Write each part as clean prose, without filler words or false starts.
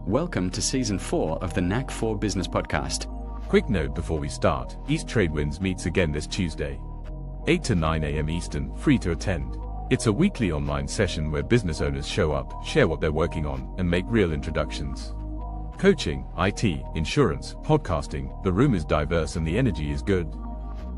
Welcome to Season 4 of the K4B Business Podcast. Quick note before we start, East Tradewinds meets again this Tuesday, 8 to 9 a.m. Eastern, free to attend. It's a weekly online session where business owners show up, share what they're working on, and make real introductions. Coaching, IT, insurance, podcasting, the room is diverse and the energy is good.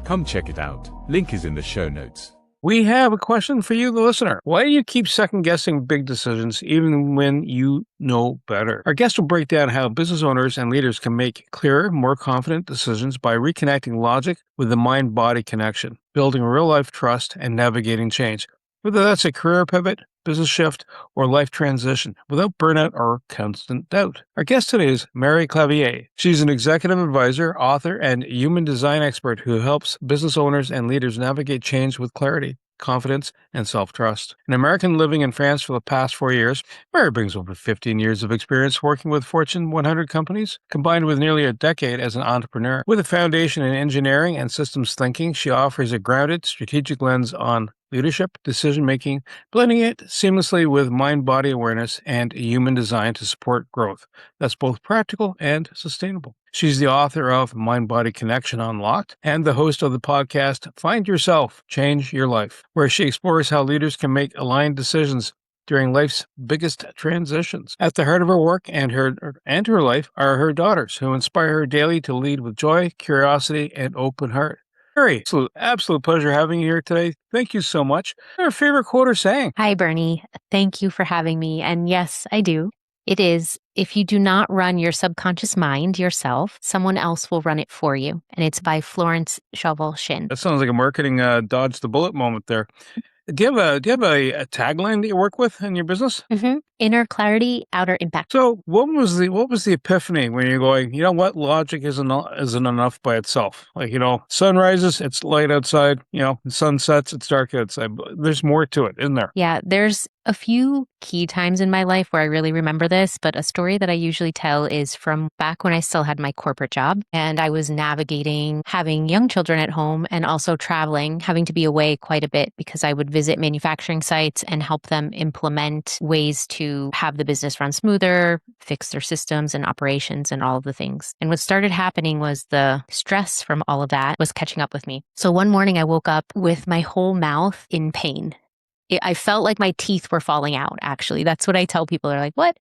Come check it out. Link is in the show notes. We have a question for you, the listener. Why do you keep second-guessing big decisions even when you know better? Our guest will break down how business owners and leaders can make clearer, more confident decisions by reconnecting logic with the mind-body connection, building real-life trust, and navigating change. Whether that's a career pivot, business shift, or life transition, without burnout or constant doubt. Our guest today is Mary Clavier. She's an executive advisor, author, and human design expert who helps business owners and leaders navigate change with clarity, confidence, and self-trust. An American living in France for the past 4 years, Mary brings over 15 years of experience working with Fortune 100 companies, combined with nearly a decade as an entrepreneur. With a foundation in engineering and systems thinking, she offers a grounded, strategic lens on leadership, decision-making, blending it seamlessly with mind-body awareness and human design to support growth that's both practical and sustainable. She's the author of Mind-Body Connection Unlocked and the host of the podcast Find Yourself, Change Your Life, where she explores how leaders can make aligned decisions during life's biggest transitions. At the heart of her work and her life are her daughters, who inspire her daily to lead with joy, curiosity, and open heart. Mary, absolute pleasure having you here today. Thank you so much. Our favorite quote or saying? Hi, Bernie. Thank you for having me. And yes, I do. It is, if you do not run your subconscious mind yourself, someone else will run it for you. And it's by Florence Scovel Shinn. That sounds like a marketing dodge the bullet moment there. Do you have a tagline that you work with in your business? Mm-hmm. Inner clarity, outer impact. So what was the epiphany when you're going, you know what, logic isn't enough by itself. Like, sun rises, it's light outside, sun sets, it's dark outside. But there's more to it, isn't there? Yeah, there's a few key times in my life where I really remember this, but a story that I usually tell is from back when I still had my corporate job and I was navigating having young children at home and also traveling, having to be away quite a bit because I would visit manufacturing sites and help them implement ways to have the business run smoother, fix their systems and operations and all of the things. And what started happening was the stress from all of that was catching up with me. So one morning I woke up with my whole mouth in pain. I felt like my teeth were falling out, actually. That's what I tell people. They're like, what?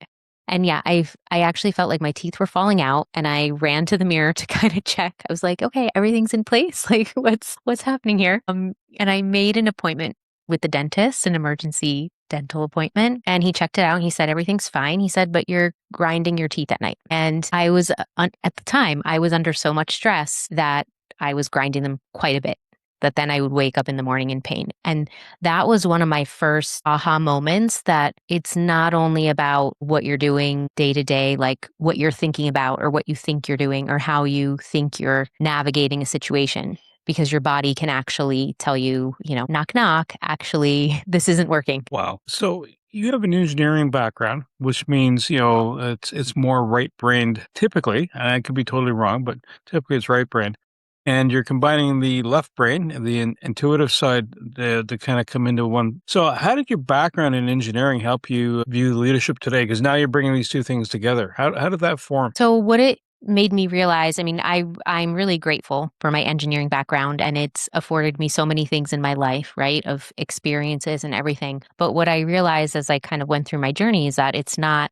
And yeah, I actually felt like my teeth were falling out and I ran to the mirror to kind of check. I was like, okay, everything's in place. Like, what's happening here? And I made an appointment with the dentist, an emergency dental appointment. And he checked it out and he said, everything's fine. He said, but you're grinding your teeth at night. And I was, at the time, I was under so much stress that I was grinding them quite a bit. That then I would wake up in the morning in pain. And that was one of my first aha moments that it's not only about what you're doing day to day, like what you're thinking about or what you think you're doing or how you think you're navigating a situation, because your body can actually tell you, knock, knock, actually, this isn't working. Wow. So you have an engineering background, which means, it's more right-brained typically, and I could be totally wrong, but typically it's right-brained. And you're combining the left brain and the intuitive side to kind of come into one. So how did your background in engineering help you view leadership today? Because now you're bringing these two things together. How did that form? So what it made me realize, I'm really grateful for my engineering background and it's afforded me so many things in my life, right, of experiences and everything. But what I realized as I kind of went through my journey is that it's not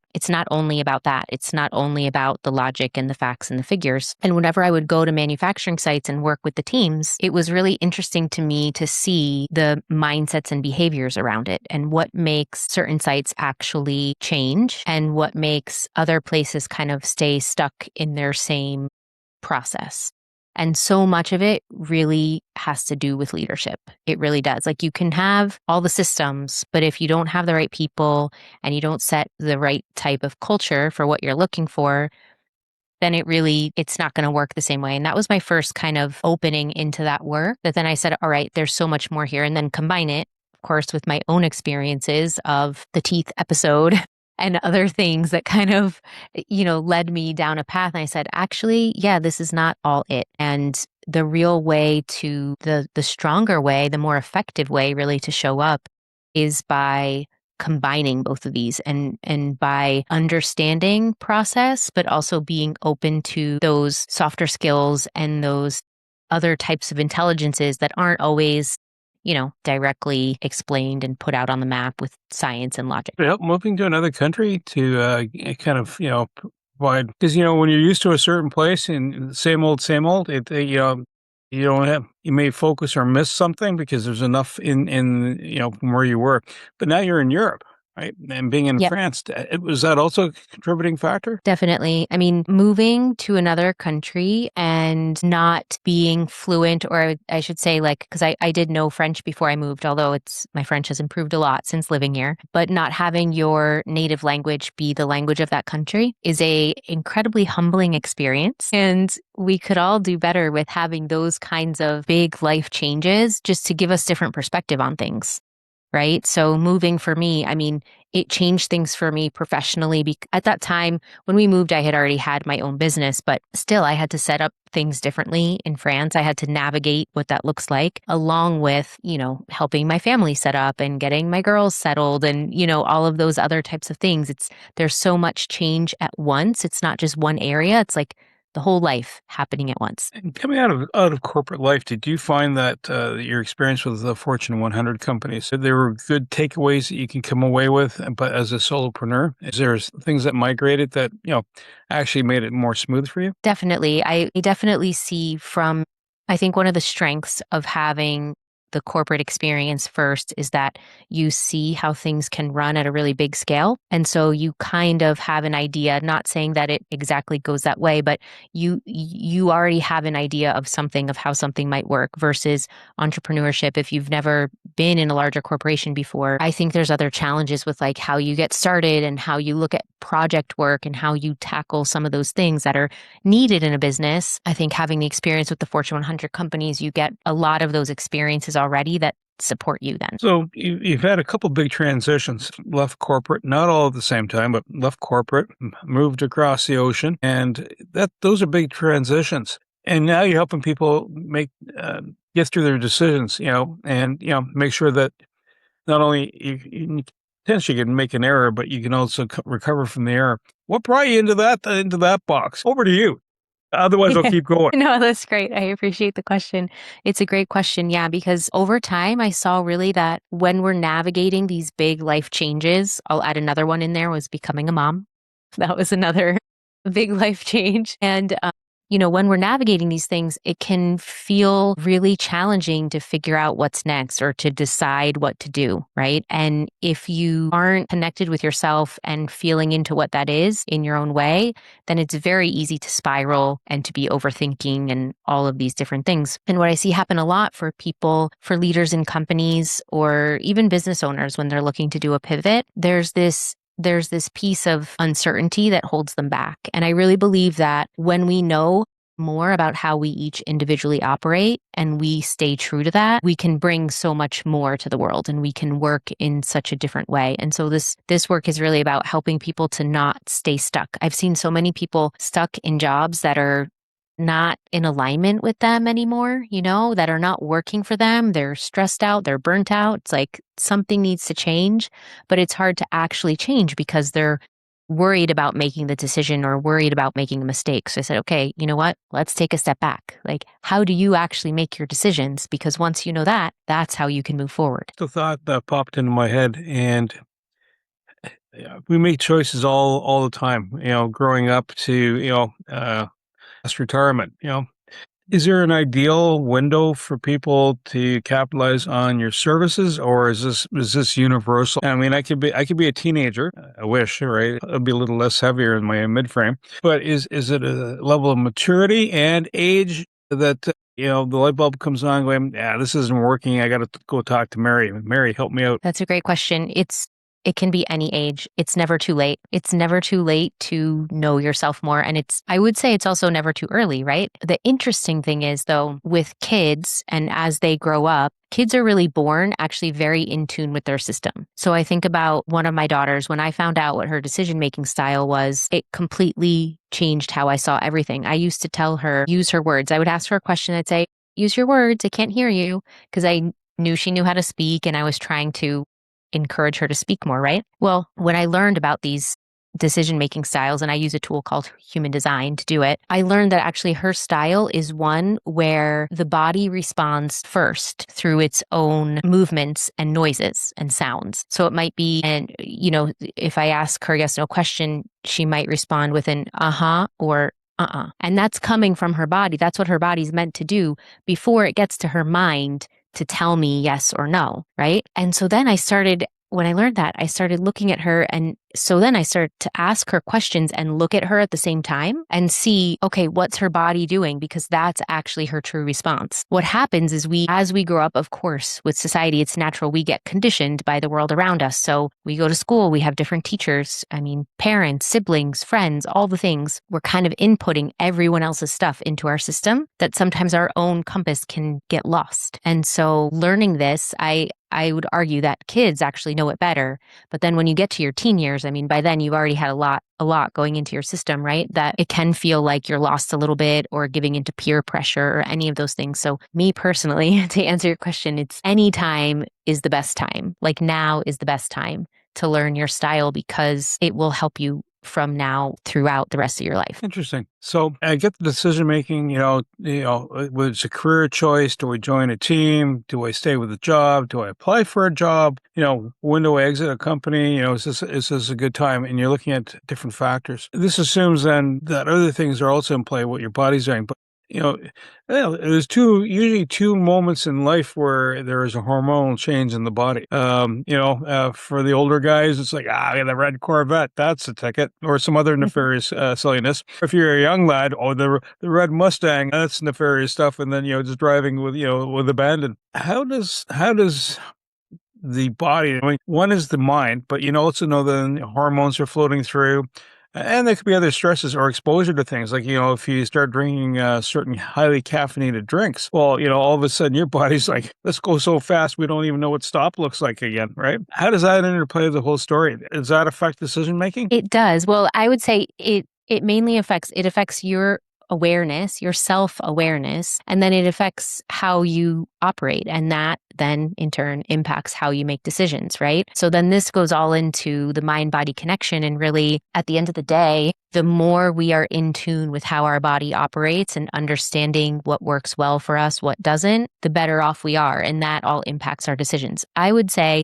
only about that. It's not only about the logic and the facts and the figures. And whenever I would go to manufacturing sites and work with the teams, it was really interesting to me to see the mindsets and behaviors around it and what makes certain sites actually change and what makes other places kind of stay stuck in their same process. And so much of it really has to do with leadership. It really does. Like you can have all the systems, but if you don't have the right people and you don't set the right type of culture for what you're looking for, then it's not going to work the same way. And that was my first kind of opening into that work, that then I said, all right, there's so much more here. And then combine it, of course, with my own experiences of the teeth episode and other things that kind of, led me down a path. And I said, actually, yeah, this is not all it. And the real way to the stronger way, the more effective way really to show up is by combining both of these and by understanding process, but also being open to those softer skills and those other types of intelligences that aren't always, directly explained and put out on the map with science and logic. To help moving to another country to kind of, provide, because, when you're used to a certain place and same old, you don't have, you may focus or miss something because there's enough from where you were. But now you're in Europe, right? And being in Yep. France, was that also a contributing factor? Definitely. I mean, moving to another country and not being fluent, or I should say, like, because I did know French before I moved, although my French has improved a lot since living here, but not having your native language be the language of that country is a incredibly humbling experience. And we could all do better with having those kinds of big life changes just to give us different perspective on things. Right. So moving for me, I mean, it changed things for me professionally. At that time, when we moved, I had already had my own business, but still I had to set up things differently in France. I had to navigate what that looks like, along with, helping my family set up and getting my girls settled and, all of those other types of things. There's so much change at once. It's not just one area. It's like the whole life happening at once. And coming out of corporate life, did you find that your experience with the Fortune 100 companies, there were good takeaways that you can come away with? But as a solopreneur, is there things that migrated that actually made it more smooth for you? Definitely. I definitely see I think one of the strengths of having the corporate experience first is that you see how things can run at a really big scale. And so you kind of have an idea, not saying that it exactly goes that way, but you already have an idea of how something might work versus entrepreneurship. If you've never been in a larger corporation before, I think there's other challenges with like how you get started and how you look at project work and how you tackle some of those things that are needed in a business. I think having the experience with the Fortune 100 companies, you get a lot of those experiences already that support you then. So you've had a couple big transitions, left corporate, not all at the same time, but left corporate, moved across the ocean, and those are big transitions. And now you're helping people get through their decisions, and make sure that not only you potentially can make an error, but you can also recover from the error. What brought you into that box? Over to you. Otherwise, I'll keep going. No, that's great. I appreciate the question. It's a great question. Yeah, because over time, I saw really that when we're navigating these big life changes, I'll add another one in there, was becoming a mom. That was another big life change. And, when we're navigating these things, it can feel really challenging to figure out what's next or to decide what to do, right? And if you aren't connected with yourself and feeling into what that is in your own way, then it's very easy to spiral and to be overthinking and all of these different things. And what I see happen a lot for people, for leaders in companies or even business owners when they're looking to do a pivot, there's this piece of uncertainty that holds them back. And I really believe that when we know more about how we each individually operate and we stay true to that, we can bring so much more to the world and we can work in such a different way. And so this work is really about helping people to not stay stuck. I've seen so many people stuck in jobs that are not in alignment with them anymore, that are not working for them. They're stressed out, they're burnt out. It's like something needs to change, but it's hard to actually change because they're worried about making the decision or worried about making a mistake. So I said, okay, you know what? Let's take a step back. Like, how do you actually make your decisions? Because once you know that, that's how you can move forward. The thought that popped into my head, and we make choices all the time, growing up to, past retirement, Is there an ideal window for people to capitalize on your services, or is this universal? I mean, I could be a teenager. I wish, right? I'll be a little less heavier in my mid frame. But is it a level of maturity and age that the light bulb comes on, going, yeah, this isn't working. I got to go talk to Mary. Mary, help me out. That's a great question. It can be any age. It's never too late. It's never too late to know yourself more. And I would say it's also never too early, right? The interesting thing is, though, with kids and as they grow up, kids are really born actually very in tune with their system. So I think about one of my daughters, when I found out what her decision-making style was, it completely changed how I saw everything. I used to tell her, use her words. I would ask her a question. I'd say, use your words. I can't hear you. Because I knew she knew how to speak and I was trying to encourage her to speak more, right? Well, when I learned about these decision-making styles, and I use a tool called human design to do it, I learned that actually her style is one where the body responds first through its own movements and noises and sounds. So it might be, and if I ask her yes, no question, she might respond with an uh-huh or uh-uh. And that's coming from her body. That's what her body's meant to do before it gets to her mind to tell me yes or no, right? And so then when I learned that, I started looking at her. And so then I started to ask her questions and look at her at the same time and see, okay, what's her body doing? Because that's actually her true response. What happens is as we grow up, of course, with society, it's natural. We get conditioned by the world around us. So we go to school, we have different teachers, parents, siblings, friends, all the things. We're kind of inputting everyone else's stuff into our system that sometimes our own compass can get lost. And so learning this, I would argue that kids actually know it better. But then when you get to your teen years, by then you've already had a lot going into your system, right? That it can feel like you're lost a little bit or giving into peer pressure or any of those things. So me personally, to answer your question, it's any time is the best time. Like now is the best time to learn your style because it will help you from now throughout the rest of your life. Interesting. So I get the decision making, whether it's a career choice, do I join a team? Do I stay with a job? Do I apply for a job? When do I exit a company? Is this a good time? And you're looking at different factors. This assumes then that other things are also in play, what your body's doing. But there's usually two moments in life where there is a hormonal change in the body. For the older guys, it's like, the red Corvette, that's a ticket, or some other nefarious silliness. If you're a young lad, the red Mustang, that's nefarious stuff. And then, just driving with abandon. How does the body, one is the mind, but also know the hormones are floating through. And there could be other stresses or exposure to things like, if you start drinking certain highly caffeinated drinks, well, all of a sudden your body's like, let's go so fast we don't even know what stop looks like again, right? How does that interplay with the whole story? Does that affect decision making? It does. Well, I would say it mainly affects your awareness, your self-awareness, and then it affects how you operate. And that then in turn impacts how you make decisions, right? So then this goes all into the mind-body connection. And really, at the end of the day, the more we are in tune with how our body operates and understanding what works well for us, what doesn't, the better off we are. And that all impacts our decisions. I would say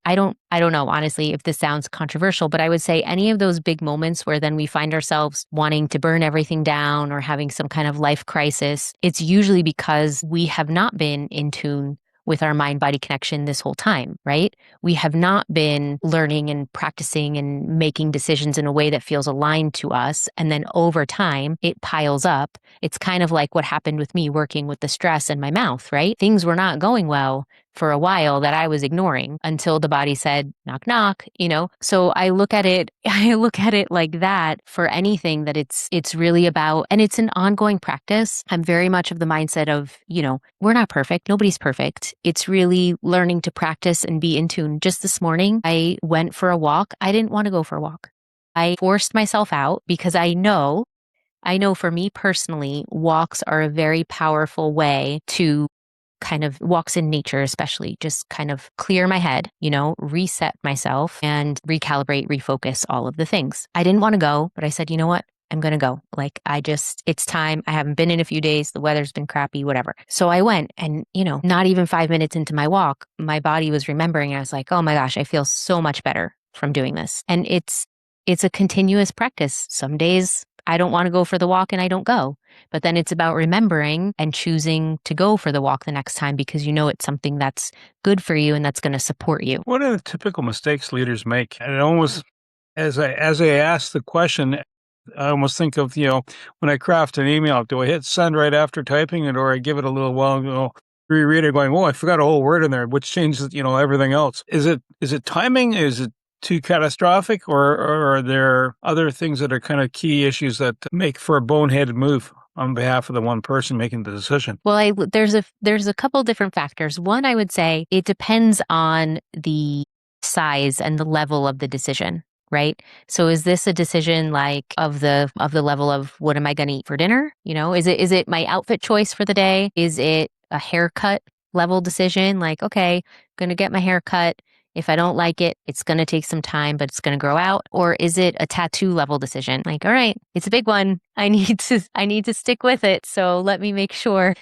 I don't know, honestly, if this sounds controversial, but I would say any of those big moments where then we find ourselves wanting to burn everything down or having some kind of life crisis, it's usually because we have not been in tune with our mind-body connection this whole time, right? We have not been learning and practicing and making decisions in a way that feels aligned to us. And then over time, it piles up. It's kind of like what happened with me working with the stress in my mouth, right? Things were not going well for a while that I was ignoring until the body said, knock, knock, So I look at it like that for anything that it's really about, and it's an ongoing practice. I'm very much of the mindset of, we're not perfect. Nobody's perfect. It's really learning to practice and be in tune. Just this morning, I went for a walk. I didn't want to go for a walk. I forced myself out because I know for me personally, walks are a very powerful way to kind of walks in nature, especially just kind of clear my head, reset myself and recalibrate, refocus, all of the things. I didn't want to go, but I said, you know what? I'm going to go. It's time. I haven't been in a few days. The weather's been crappy, whatever. So I went and, not even 5 minutes into my walk, my body was remembering. I was like, oh my gosh, I feel so much better from doing this. And it's a continuous practice. Some days I don't want to go for the walk and I don't go. But then it's about remembering and choosing to go for the walk the next time because it's something that's good for you and that's going to support you. What are the typical mistakes leaders make? And it almost, as I ask the question, I almost think of, when I craft an email, do I hit send right after typing it or I give it a little while, reread it going, I forgot a whole word in there, which changes, everything else. Is it timing? Is it too catastrophic or are there other things that are kind of key issues that make for a boneheaded move on behalf of the one person making the decision? Well, there's a couple different factors. One, I would say it depends on the size and the level of the decision, right? So is this a decision like of the level of what am I going to eat for dinner? Is it my outfit choice for the day? Is it a haircut level decision? Like, okay, going to get my hair cut. if I don't like it, it's going to take some time, but it's going to grow out? Or is it a tattoo level decision? Like, all right, it's a big one. I need to stick with it. So let me make sure,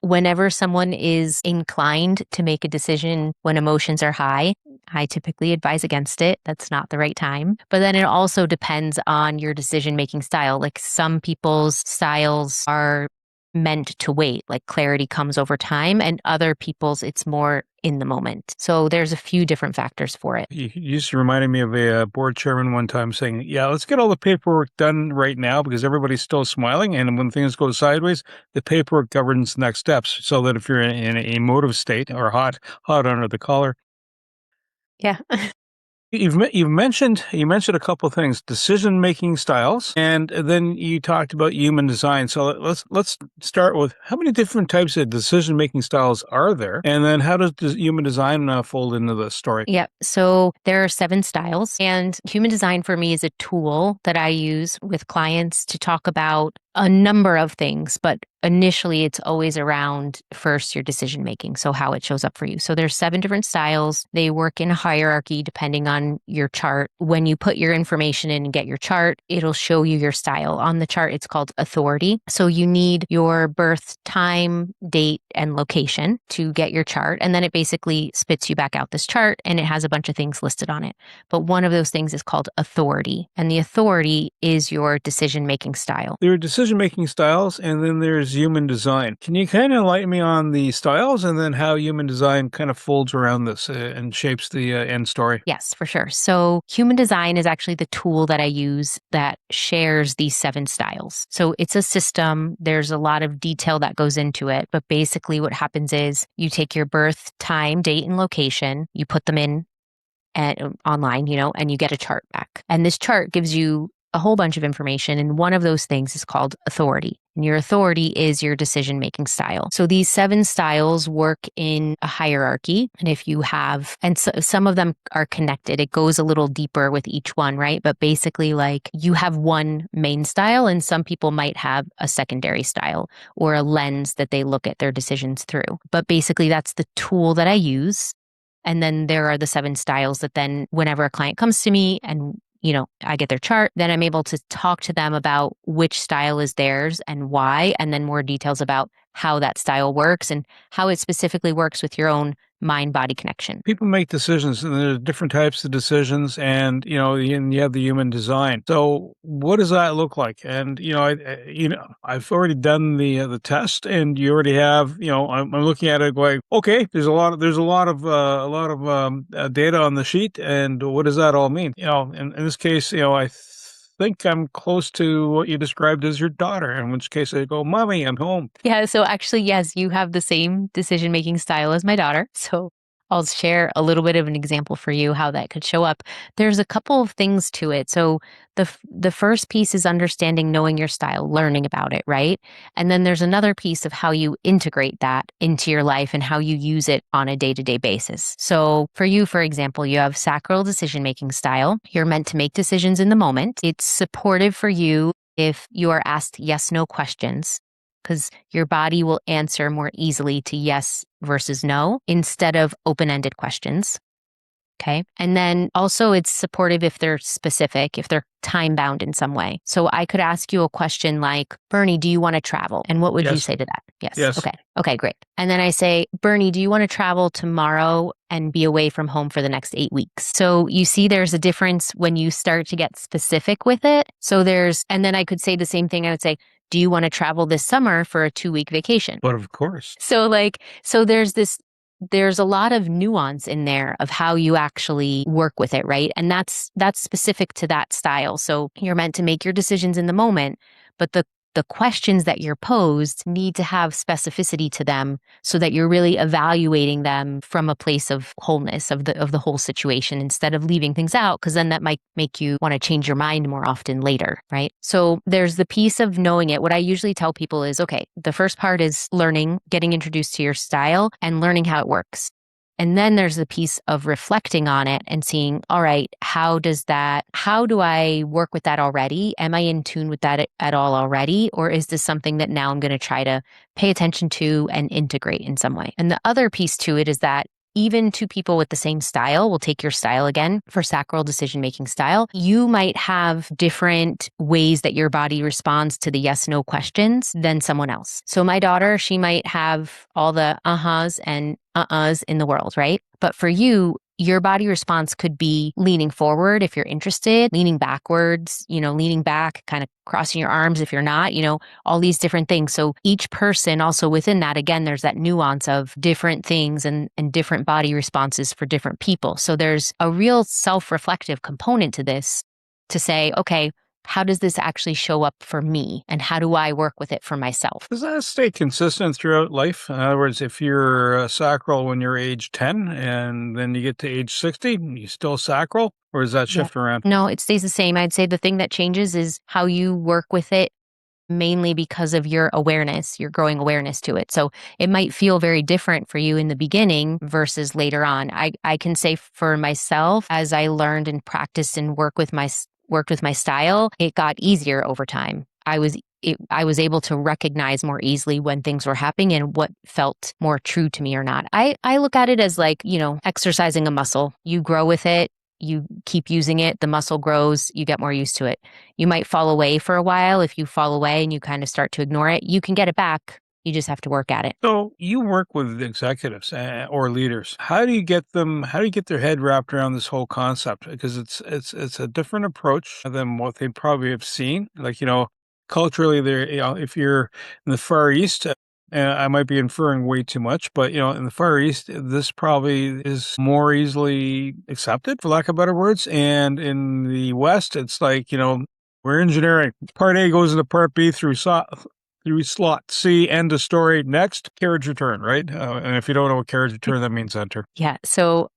whenever someone is inclined to make a decision when emotions are high, I typically advise against it. That's not the right time. But then it also depends on your decision-making style. Like some people's styles are meant to wait, like clarity comes over time, and other people's it's more in the moment. So there's a few different factors for it. You just reminded me of a board chairman one time saying, yeah, let's get all the paperwork done right now because everybody's still smiling. And when things go sideways, the paperwork governs next steps. So that if you're in an emotive state or hot under the collar. Yeah. You mentioned a couple of things: decision making styles, and then you talked about human design. So let's start with how many different types of decision making styles are there, and then how does human design fold into the story? Yeah. So there are 7 styles, and human design for me is a tool that I use with clients to talk about a number of things, but initially it's always around first your decision making, so how it shows up for you. So there's 7 different styles. They work in a hierarchy depending on your chart. When you put your information in and get your chart, it'll show you your style. On the chart, it's called authority. So you need your birth time, date, and location to get your chart, and then it basically spits you back out this chart, and it has a bunch of things listed on it. But one of those things is called authority, and the authority is your decision making style. There are decision-making styles, and then there's human design. Can you kind of enlighten me on the styles and then how human design kind of folds around this and shapes the end story? Yes, for sure. So human design is actually the tool that I use that shares these 7 styles. So it's a system. There's a lot of detail that goes into it, but basically what happens is you take your birth time, date, and location, you put them in online, and you get a chart back. And this chart gives you a whole bunch of information, and one of those things is called authority. And your authority is your decision-making style. So these 7 styles work in a hierarchy. And if you have, and so, some of them are connected, it goes a little deeper with each one, right? But basically, like you have one main style, and some people might have a secondary style or a lens that they look at their decisions through. But basically, that's the tool that I use. And then there are the 7 styles that then whenever a client comes to me and I get their chart, then I'm able to talk to them about which style is theirs and why, and then more details about how that style works and how it specifically works with your own mind-body connection. People make decisions, and there's different types of decisions, and you have the human design. So, what does that look like? And I've already done the test, and you already have. I'm looking at it going, okay, there's a lot of data on the sheet, and what does that all mean? In this case, I think I'm close to what you described as your daughter, in which case I go, Mommy, I'm home. Yeah, so actually, yes, you have the same decision-making style as my daughter. So I'll share a little bit of an example for you how that could show up. There's a couple of things to it. So the first piece is understanding, knowing your style, learning about it, right? And then there's another piece of how you integrate that into your life and how you use it on a day-to-day basis. So for you, for example, you have sacral decision-making style. You're meant to make decisions in the moment. It's supportive for you if you are asked yes/no questions, because your body will answer more easily to yes versus no instead of open-ended questions. Okay. And then also it's supportive if they're specific, if they're time bound in some way. So I could ask you a question like, Bernie, do you want to travel? And what would you say to that? Yes. Yes. Okay. Okay, great. And then I say, Bernie, do you want to travel tomorrow and be away from home for the next 8 weeks? So you see there's a difference when you start to get specific with it. And then I could say the same thing. I would say, do you want to travel this summer for a 2-week vacation? But of course. So there's a lot of nuance in there of how you actually work with it, right? And that's specific to that style. So you're meant to make your decisions in the moment, but the questions that you're posed need to have specificity to them so that you're really evaluating them from a place of wholeness of the whole situation instead of leaving things out, because then that might make you want to change your mind more often later, right? So there's the piece of knowing it. What I usually tell people is, okay, the first part is learning, getting introduced to your style and learning how it works. And then there's the piece of reflecting on it and seeing, all right, how do I work with that already? Am I in tune with that at all already? Or is this something that now I'm going to try to pay attention to and integrate in some way? And the other piece to it is that even two people with the same style, we'll take your style again for sacral decision-making style. You might have different ways that your body responds to the yes/no questions than someone else. So my daughter, she might have all the uh-huhs and uh-uhs in the world, right? But for you, your body response could be leaning forward if you're interested, leaning backwards, leaning back, kind of crossing your arms if you're not, all these different things. So each person also within that, again, there's that nuance of different things and different body responses for different people. So there's a real self-reflective component to this to say, okay, how does this actually show up for me? And how do I work with it for myself? Does that stay consistent throughout life? In other words, if you're sacral when you're age 10 and then you get to age 60, you still sacral? Or does that shift around? No, it stays the same. I'd say the thing that changes is how you work with it, mainly because of your awareness, your growing awareness to it. So it might feel very different for you in the beginning versus later on. I can say for myself, as I learned and practiced and worked with my style, it got easier over time. I was able to recognize more easily when things were happening and what felt more true to me or not. I look at it as like, exercising a muscle. You grow with it. You keep using it, the muscle grows, you get more used to it. You might fall away for a while. If you fall away and you kind of start to ignore it, you can get it back. You just have to work at it. So you work with executives or leaders. How do you get their head wrapped around this whole concept? Because it's a different approach than what they probably have seen. Like, culturally, if you're in the Far East, I might be inferring way too much, but in the Far East, this probably is more easily accepted, for lack of better words. And in the West, it's like, we're engineering. Part A goes into Part B through slot C, end of story. Next, carriage return, right? And if you don't know what carriage return, that means enter. Yeah. So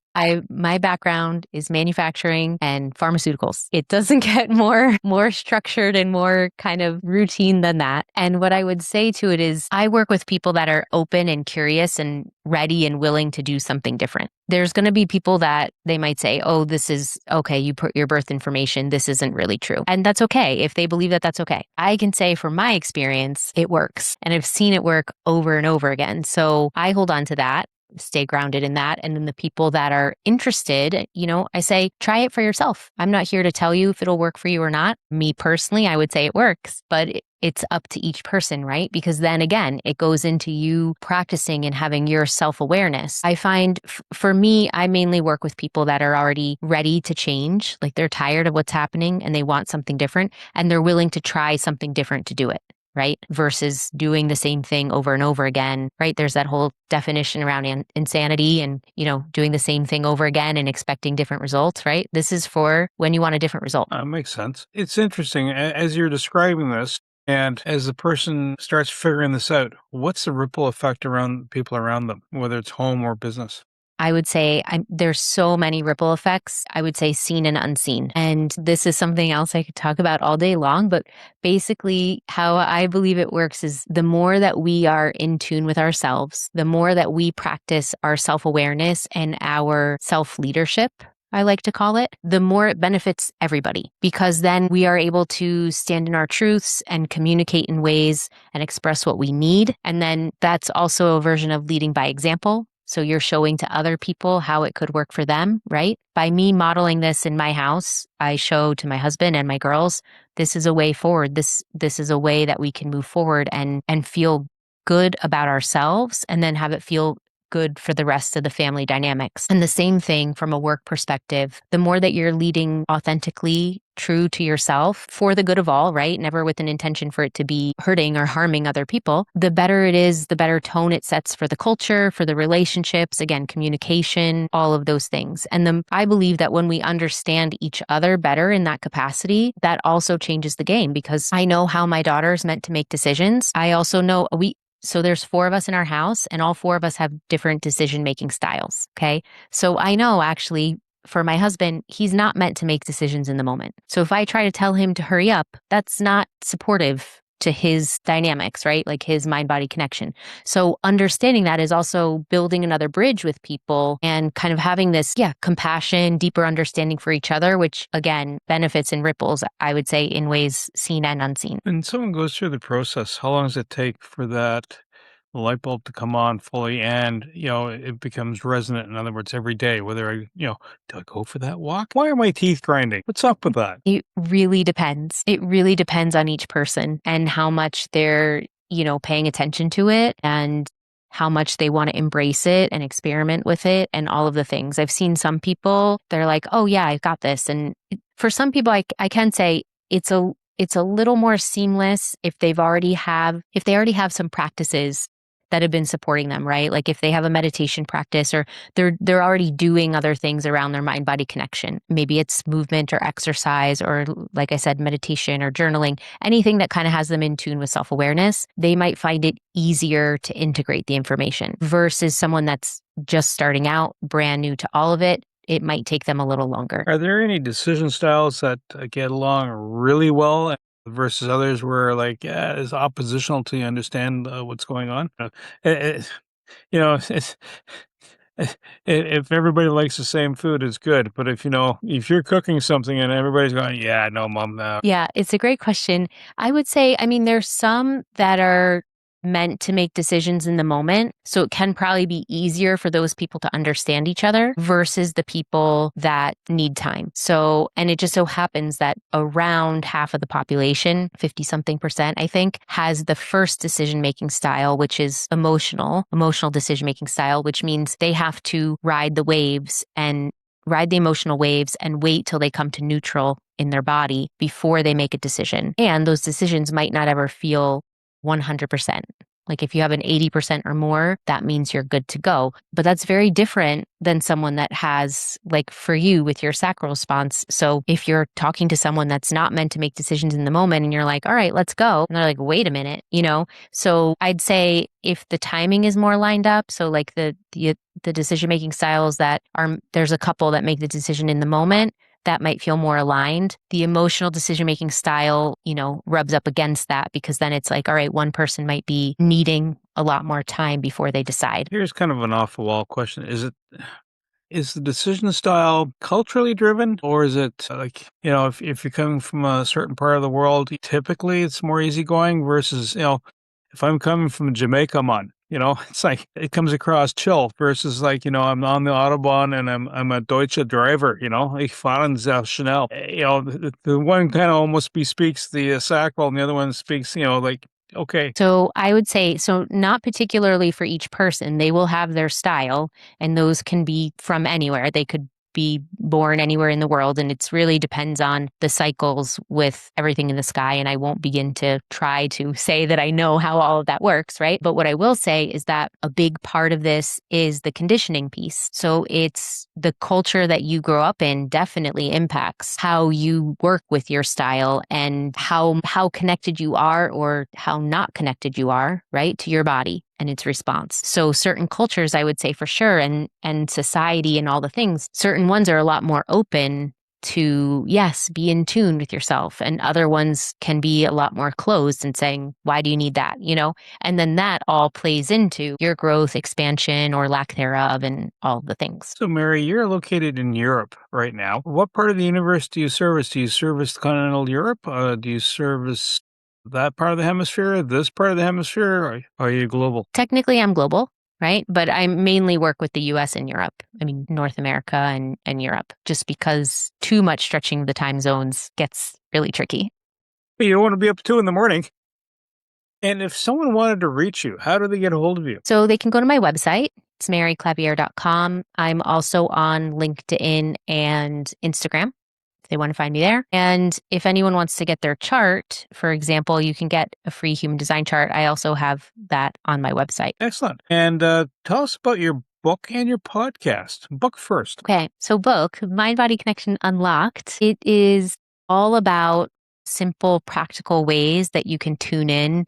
my background is manufacturing and pharmaceuticals. It doesn't get more structured and more kind of routine than that. And what I would say to it is I work with people that are open and curious and ready and willing to do something different. There's going to be people that they might say, oh, this is okay. You put your birth information. This isn't really true. And that's okay. If they believe that, that's okay. I can say from my experience, it works. And I've seen it work over and over again. So I hold on to that, stay grounded in that. And then the people that are interested, I say, try it for yourself. I'm not here to tell you if it'll work for you or not. Me personally, I would say it works, but it's up to each person, right? Because then again, it goes into you practicing and having your self-awareness. I find for me, I mainly work with people that are already ready to change. Like they're tired of what's happening and they want something different and they're willing to try something different to do it. Right? Versus doing the same thing over and over again, right? There's that whole definition around insanity and, doing the same thing over again and expecting different results, right? This is for when you want a different result. That makes sense. It's interesting. As you're describing this, and as the person starts figuring this out, what's the ripple effect around people around them, whether it's home or business? I would say there's so many ripple effects, I would say seen and unseen. And this is something else I could talk about all day long, but basically how I believe it works is the more that we are in tune with ourselves, the more that we practice our self-awareness and our self-leadership, I like to call it, the more it benefits everybody because then we are able to stand in our truths and communicate in ways and express what we need. And then that's also a version of leading by example. So you're showing to other people how it could work for them, right? By me modeling this in my house, I show to my husband and my girls, this is a way forward. This is a way that we can move forward and feel good about ourselves and then have it feel good for the rest of the family dynamics. And the same thing from a work perspective, the more that you're leading authentically true to yourself for the good of all, right? Never with an intention for it to be hurting or harming other people, the better it is, the better tone it sets for the culture, for the relationships, again, communication, all of those things. And I believe that when we understand each other better in that capacity, that also changes the game because I know how my daughter's meant to make decisions. I also know so there's 4 of us in our house and all 4 of us have different decision-making styles. Okay. So I know actually for my husband, he's not meant to make decisions in the moment. So if I try to tell him to hurry up, that's not supportive to his dynamics, right? Like his mind-body connection. So understanding that is also building another bridge with people and kind of having this, compassion, deeper understanding for each other, which again, benefits and ripples, I would say in ways seen and unseen. When someone goes through the process, how long does it take for that the light bulb to come on fully and, it becomes resonant. In other words, every day, whether do I go for that walk? Why are my teeth grinding? What's up with that? It really depends. It really depends on each person and how much they're, paying attention to it and how much they want to embrace it and experiment with it and all of the things. I've seen some people, they're like, oh yeah, I got this. And for some people, I can say it's a little more seamless if they already have some practices that have been supporting them, right? Like if they have a meditation practice or they're already doing other things around their mind body connection. Maybe it's movement or exercise or, like I said, meditation or journaling, anything that kind of has them in tune with self-awareness. They might find it easier to integrate the information versus someone that's just starting out, brand new to all of it. It might take them a little longer. Are there any decision styles that get along really well versus others where is oppositional to you understand what's going on? It, you know, it's, if everybody likes the same food, it's good. But if you're cooking something and everybody's going, yeah, no, mom, no. Yeah, it's a great question. I would say, there's some that are meant to make decisions in the moment. So it can probably be easier for those people to understand each other versus the people that need time. So, and it just so happens that around half of the population, 50 something percent, I think, has the first decision-making style, which is emotional decision-making style, which means they have to ride the emotional waves and wait till they come to neutral in their body before they make a decision. And those decisions might not ever feel 100%. Like if you have an 80% or more, that means you're good to go. But that's very different than someone that has, like for you with your sacral response. So if you're talking to someone that's not meant to make decisions in the moment and you're like, all right, let's go. And they're like, wait a minute, So I'd say if the timing is more lined up, so like the decision-making styles there's a couple that make the decision in the moment, that might feel more aligned. The emotional decision-making style, rubs up against that because then it's like, all right, one person might be needing a lot more time before they decide. Here's kind of an off-the-wall question. Is the decision style culturally driven, or is it if you're coming from a certain part of the world, typically it's more easygoing versus, if I'm coming from Jamaica, I'm on. It's like it comes across chill versus I'm on the Autobahn and I'm a Deutsche driver, ich fahre sehr schnell. The one kind of almost bespeaks the sacral and the other one speaks, okay. So I would say, not particularly for each person, they will have their style and those can be from anywhere. They could be born anywhere in the world. And it really depends on the cycles with everything in the sky. And I won't begin to try to say that I know how all of that works, right? But what I will say is that a big part of this is the conditioning piece. So it's the culture that you grow up in definitely impacts how you work with your style and how connected you are or how not connected you are, right, to your body and its response. So certain cultures, I would say for sure, and society and all the things, certain ones are a lot more open to, yes, be in tune with yourself. And other ones can be a lot more closed and saying, why do you need that? And then that all plays into your growth, expansion, or lack thereof, and all the things. So Mary, you're located in Europe right now. What part of the universe do you service? Do you service continental Europe? Do you service that part of the hemisphere, this part of the hemisphere, or are you global? Technically, I'm global, right? But I mainly work with the US and Europe. North America and Europe, just because too much stretching the time zones gets really tricky. But you don't want to be up 2 a.m. And if someone wanted to reach you, how do they get a hold of you? So they can go to my website. It's maryclavier.com. I'm also on LinkedIn and Instagram. They want to find me there. And if anyone wants to get their chart, for example, you can get a free human design chart. I also have that on my website. Excellent. And tell us about your book and your podcast. Book first. Okay. So book, Mind Body Connection Unlocked. It is all about simple, practical ways that you can tune in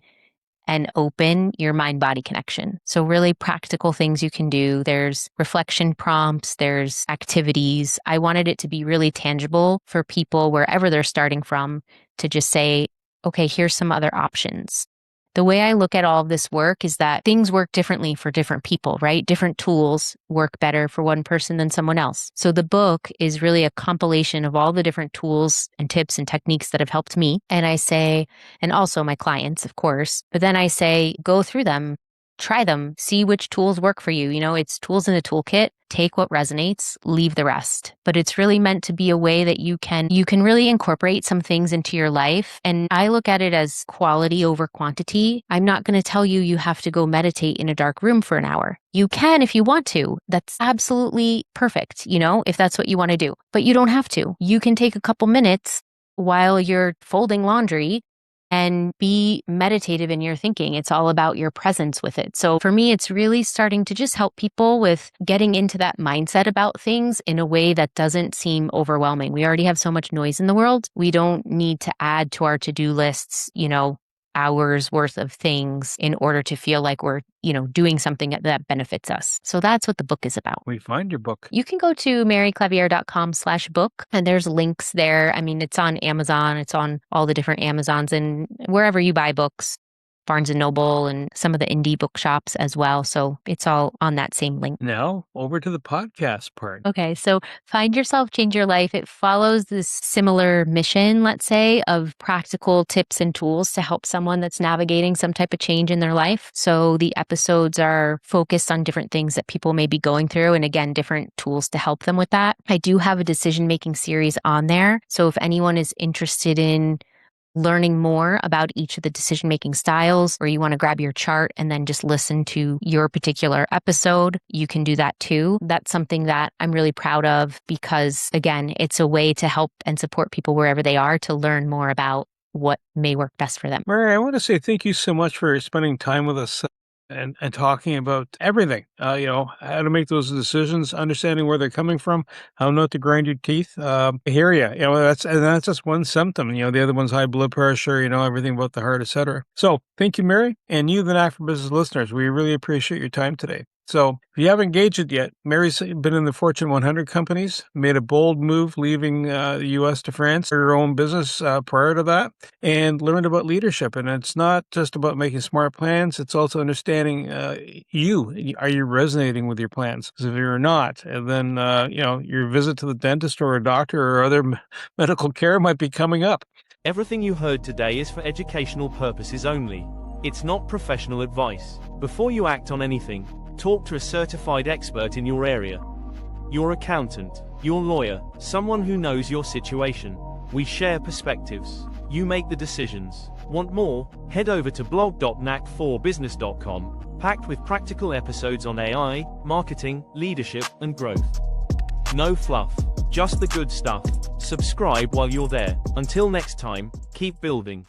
and open your mind-body connection. So really practical things you can do. There's reflection prompts, there's activities. I wanted it to be really tangible for people wherever they're starting from to just say, okay, here's some other options. The way I look at all of this work is that things work differently for different people, right? Different tools work better for one person than someone else. So the book is really a compilation of all the different tools and tips and techniques that have helped me. And I say, and also my clients, of course, but then I say, go through them try them, see which tools work for you. It's tools in the toolkit. Take what resonates, leave the rest. But it's really meant to be a way that you can really incorporate some things into your life. And I look at it as quality over quantity. I'm not going to tell you have to go meditate in a dark room for an hour. You can if you want to. That's absolutely perfect, if that's what you want to do. But you don't have to. You can take a couple minutes while you're folding laundry and be meditative in your thinking. It's all about your presence with it. So for me, it's really starting to just help people with getting into that mindset about things in a way that doesn't seem overwhelming. We already have so much noise in the world. We don't need to add to our to-do lists, hours worth of things in order to feel like we're, doing something that benefits us. So that's what the book is about. We find your book. You can go to maryclavier.com/book and there's links there. I mean, it's on Amazon. It's on all the different Amazons and wherever you buy books. Barnes & Noble and some of the indie bookshops as well. So it's all on that same link. Now, over to the podcast part. Okay, so Find Yourself, Change Your Life. It follows this similar mission, let's say, of practical tips and tools to help someone that's navigating some type of change in their life. So the episodes are focused on different things that people may be going through and, again, different tools to help them with that. I do have a decision-making series on there. So if anyone is interested in learning more about each of the decision-making styles, or you want to grab your chart and then just listen to your particular episode, you can do that too. That's something that I'm really proud of because, again, it's a way to help and support people wherever they are to learn more about what may work best for them. Mary, I want to say thank you so much for spending time with us and talking about everything, how to make those decisions, understanding where they're coming from, how not to grind your teeth. I hear you. That's just one symptom. The other one's high blood pressure, everything about the heart, etc. So thank you, Mary, and you, the Knack for Business listeners. We really appreciate your time today. So if you haven't engaged it yet, Mary's been in the Fortune 100 companies, made a bold move leaving the U.S. to France for her own business prior to that, and learned about leadership. And it's not just about making smart plans. It's also understanding are you resonating with your plans? Because if you're not, then, your visit to the dentist or a doctor or other medical care might be coming up. Everything you heard today is for educational purposes only. It's not professional advice. Before you act on anything, talk to a certified expert in your area. Your accountant, your lawyer, someone who knows your situation. We share perspectives. You make the decisions. Want more? Head over to blog.knack4business.com, packed with practical episodes on AI, marketing, leadership, and growth. No fluff, just the good stuff. Subscribe while you're there. Until next time, keep building.